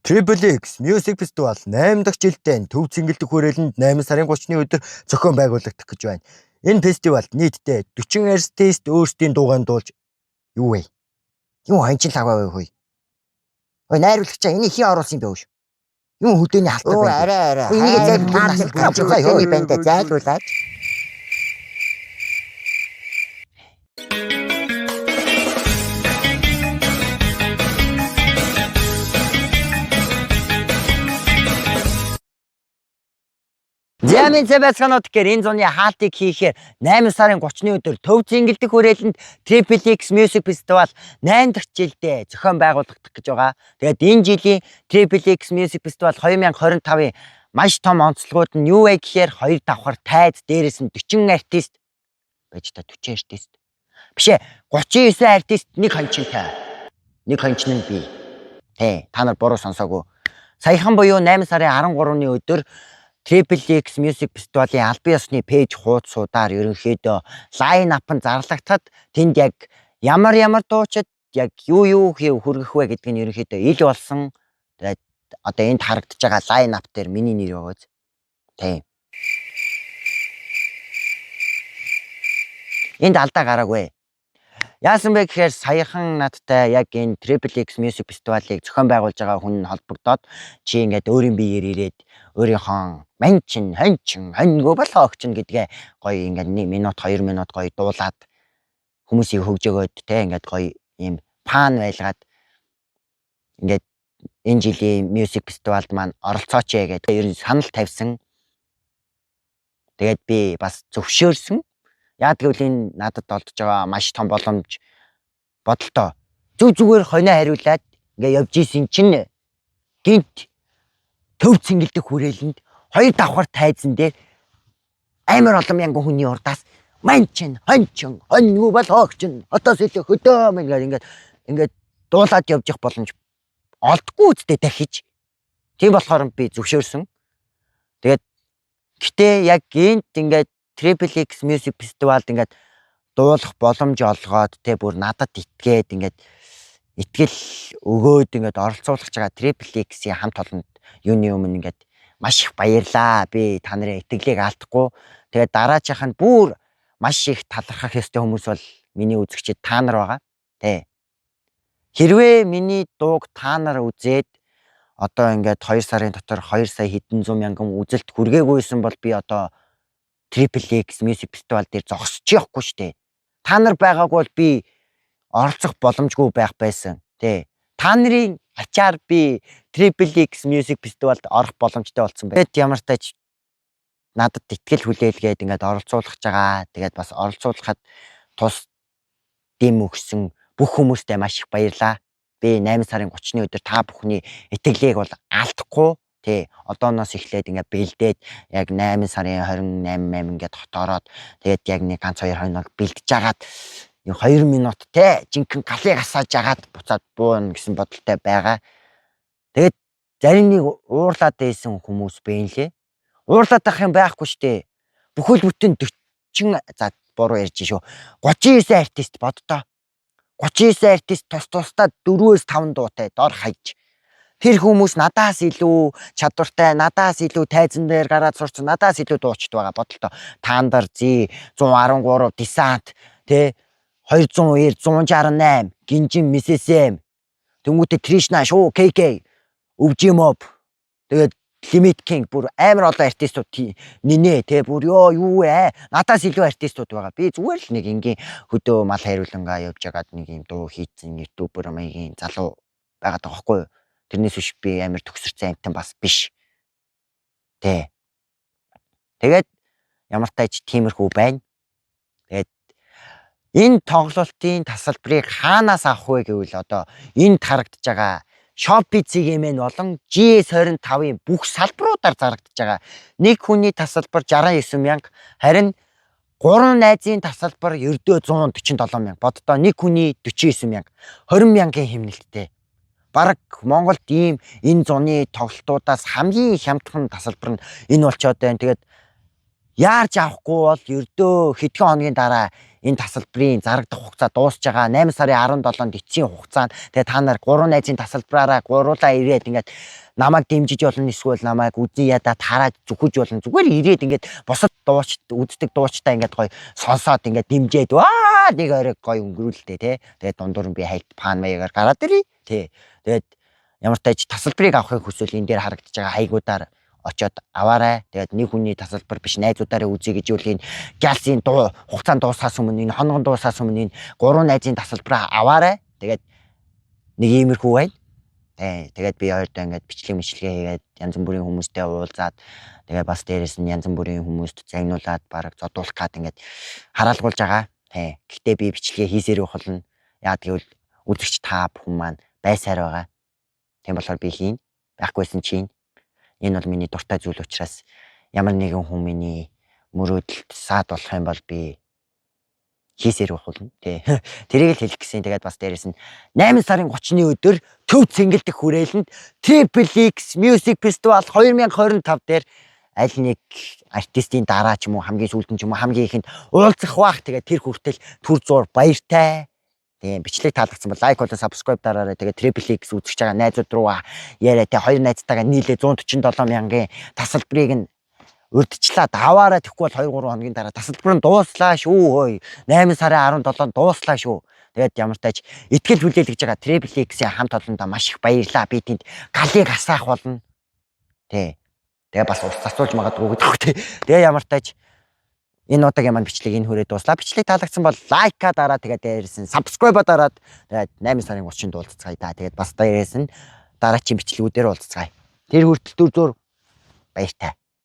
Triple X Music Festival 8 дахь жилдээ Төв Цэнгэлдэх хүрээлэнд 8 сарын 30-ны өдөр зохион байгуулагдах гэж байна. Энэ фестивалд нийтдээ 40 артист өөрсдийн дуугаа дуулж юу вэ? Юу ханчин лаваа вэ хөөе? Ой найруулагчаа энийг хин оруулсан юм бэ үү? Юу хөдөөний халтар байна. Арай. Энийг зайлуулаад бүжигний банд зайлуулаад. Зямын цэбэцганууд гэхээр энэ зуны хаалтыг хийхээр 8 сарын 30-ны өдөр Төв Цэнгэлдэх хүрээлэнд Triple X Music Festival 8 дахь жилдээ зохион байгуулагдах гэж байгаа. Тэгээд энэ жилийн Triple X Music Festival 2025-ийн маш том онцлогууд нь юу вэ гэхээр 2 давхар тайз, дээрээс нь 40 артист байж та 40 артист. Бишээ 39 артист нэг хончинтай. Нэг хончин нь би. Та нар буруу сонсоогүй. Саяхан буюу 8 сарын 13-ны өдөр Triple X Music Festival-ийн албан ёсны пэйж хуудасуудаар ерөнхийдөө лайн ап нь зарлагдахад тэнд яг ямар дуучид яг юу хүргэх вэ гэдг нь ерөнхийдөө ил болсон. Тэгээд одоо энд харагдаж байгаа лайн ап дээр миний нэр байгаа. Тийм. Энд алдаа гараагүй. Яасан бэ гэхээр саяхан надтай яг энэ Triple X Music Festival-ыг зохион байгуулж байгаа хүн холбогдоод чи ингээд өөрийн биеэр ирээд өөрийнхөө манчин хончин хоньгүй болоо өгчин гэдгээ гоё ингээд 1 минут 2 минут гоё дуулаад хүмүүсийг хөгжөөгөөд те ингээд гоё ийм фан байлгаад ингээд энэ жилийн Music Festival-д маань оролцооч гэдэг ер нь санал тавьсан. Тэгээд би бас зөвшөөрсөн. Яа гэвэл энэ надад олдож байгаа маш том боломж бодолтой. Зүгээр хоноо хариулаад ингээ явж исэн чинь гинт Төв Цэнгэлдэх хүрээлэнд 2 давхар тайзан дээр амар олон мянган хүний урдаас манчин хончин хоньгүй бол хоогчин отоос илүү хөдөө мэн ингээд дуулаад явж явах боломж олдгүй үстэй дахиж. Тийм болохоор би зөвшөөрсөн. Тэгээд гэтээ яг гинт ингээд Triple X Music Festival-д ингээд дуулах боломж олгоод те бүр надад итгээд ингээд итгэл өгөөд ингээд оролцуулах байгаа Triple X-ийн хамт олонд юуны өмнө ингээд маш их баярлаа. Би та нарын итгэлийг алдахгүй. Тэгээд дараачих нь бүр маш их талархах ёстой хүмүүс бол миний үзэгчид та нар байгаа. Тэ. Хэрвээ миний дууг та нар үзээд одоо ингээд 2 сарын дотор 2 сая хэдэн зуун мянган үзэлт хүргээгүйсэн бол би одоо Triple X Music Festival дээр зогсож явахгүй шүү дээ. Та нар байгаагүй бол би оролцох боломжгүй байх байсан. Тэ. Та нарын ачаар би Triple X Music Festival-д орох боломжтой болсон байна. Ямар ч тач надад итгэл хүлээлгээд ингээд оролцуулах байгаа. Тэгээд бас оролцуулахад тус дэм өгсөн бүх хүмүүстээ маш их баярлаа. Би 8 сарын 30-ны өдөр та бүхний итгэлийг бол алдахгүй. Тэ одооноос эхлээд ингээд бэлдээд яг 8 сарын 28 ингээд хотоороод тэгээд яг нэг ганц 2 хоног бэлдэж агаад 2 минут те жинхэнэ галыг асааж агаад буцаад буuna гэсэн бодолтой байгаа. Тэгээд зарим нэг уурлаад байсан хүмүүс бэнлээ. Уурлаад ах юм байхгүй штэ. Бүхэл бүтэн 40 за буруу ярьж шүү. 39 артист боддоо. 39 артист тусдаа 4-5 дуутай дор хаяж. Тэр хүмүүс надаас илүү чадвартай, надаас илүү тайзан дээр гараад сурсан, надаас илүү дуучид байгаа бодолтой. Таандар Зи 113 Десант тэ 202 168 Гинжин Мисэсэм тэнгуүтэ Тришна шуу KK Өвжимоп тэгээд Limit King бүр амар олон артистууд нинэ тэ бүр юу ээ надаас илүү артистууд байгаа. Би зүгээр л нэг ингийн хөдөө мал хариулангаа явж агаад нэг юм дуу хийцэн ютубер маягийн залуу байгаад байгаа хгүй юу. Тэрнээс биш би амар төгсөрсөн амтан бас биш. Тэ. Тэгээд ямар тач тиймэрхүү байна. Тэгээд энэ тоглолтын тасалбарыг хаанаас авах вэ гэвэл одоо энд харагдаж байгаа Shopee-ийн болон GS25-ийн бүх салбаруудаар зарагдаж байгаа. Нэг хүний тасалбар 69 мянга, харин 3 найзын тасалбар ердөө 147 мянга. Боддоо нэг хүний 49 мянга, 20 мянган хэмнэлттэй. Бараг Монголд ийм энэ зуны тоглолтуудаас хамгийн хямдхан тасалбар нь энэ болчоод байна. Тэгээд яарч авахгүй бол ердөө хэдхэн хоногийн дараа энэ тасалбарын зарагдах хугацаа дуусж байгаа 8 сарын 17-нд эцсийн хугацаанд тэгээ та нар 3 найзын тасалбараараа гуруулаа ирээд ингээд намайг дэмжиж болно эсвэл намайг үзэн ядаа тараад зүхэж болно зүгээр ирээд ингээд бусад үздэг дуучтай ингээд гоё сонсоод ингээд дэмжээд нэг орой гоё өнгөрүүлдэг тий. Тэгээд дундуур нь би хайлт пан маягаар гараад ирээ тий. Тэгээд ямар тааж тасалбарыг авахыг хүсвэл энэ дээр харагдаж байгаа хаягуудаар очоод аваарай. Тэгээд нэг хүний тасалбар биш найзуудаараа үзье гэж үл энэ Galaxy-ийн хугацаанд дуусахаас өмнө энэ хоногон дуусахаас өмнө энэ 3 найзын тасалбараа аваарай. Тэгээд нэг иймэрхүү байна. Тэгээд би хоёрдоо ингээд бичлэгээ хийгээд янз бүрийн хүмүүстэй уулзаад тэгээд бас дээрэс нь янз бүрийн хүмүүст загнуулаад бараг зодуулах гад ингээд хараалгуулж байгаа. Гэхдээ би бичлэгээ хийсээр болно. Яа гэвэл үзэгч та бүхэн маань байсаар байгаа. Тийм болохоор би хийн. Байхгүйсэн чинь энэ бол миний дуртай зүйл учраас ямар нэгэн хүмүүний мөрөөдөлд саад болох юм бол би хийсээр болно. Тэрийг л хэлэх гэсэн. Тэгээд бас дээрэс нь 8 сарын 30-ны өдөр Төв цэнгэлдэх хүрээлэнд Triple X Music Festival 2025 дээр аль нэг артистийн дараа ч юм уу хамгийн сүүлдэн ч юм уу хамгийн ихэнд уулзах бах. Тэгээд тэр хүртэл түр зур баяртай. Тийм бичлэг таалагдсан бол лайк болон subscribe дараарай. Тэгээд Triple X үзэж байгаа найзууд руу яриа тэ хоёр найзтайгаа нийлээ 147 мянган тасалбарыг нь урдчлаад аваарай. Тэгэхгүй бол 2-3 хоногийн дараа тасалбар нь дууслаа шүү. 8 сарын 17-нд дууслаа шүү. Тэгээд ямар тааж итгэл хүлээлгэж байгаа Triple X-ийн хамт олондоо маш их баярлаа. Би тэнд галыг асаах болно. Тэгээ бас ус засуулж магадгүй гэдэг. Тэгээ ямар тааж энэ удаагийн маань бичлэг энэ хүрээ дууслаа. Бичлэг таалагдсан бол лайка дараа тэгээд дээрээс нь subscribe дараад тэгээд 8 сарын 30-нд уулзцгаая да. Тэгээд бас дээрээс нь дараачийн бичлэгүүдээр уулзцгаая. Тэр хүртэл дүр зур баяртай.